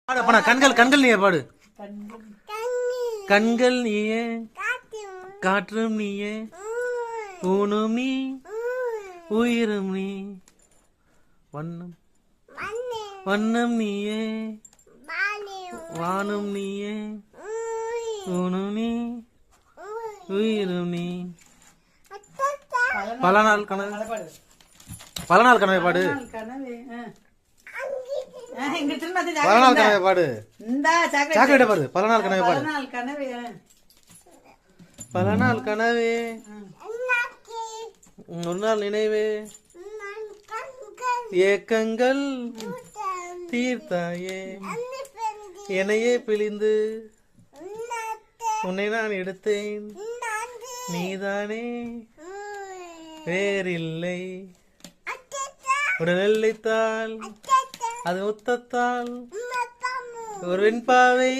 பாடு கண்கள் கண்கள் நீயே பாடு. கண்கள் நீயே, காற்றும் நீயே, ஊனும் நீ, உயிரும் நீ, வண்ணம் வண்ணம் நீயே, வானும் நீயே, ஊனும் நீ, உயிரும் நீ. பல நாள் கனவு, பல நாள் கனவை பாடு. பல நாள் கனவை பாடு. சாக்லேட் பாடு. பல நாள் கனவை பாடு. பல நாள் கனவே, ஒரு நாள் நினைவே, ஏக்கங்கள் தீர்த்தாயே, என்னையே பிழிந்து உன்னை நான் எடுத்தேன், நீதானே வேறில்லை. உடல் எல்லைத்தால் அது முத்தத்தால் ஒரு வெண்பாவை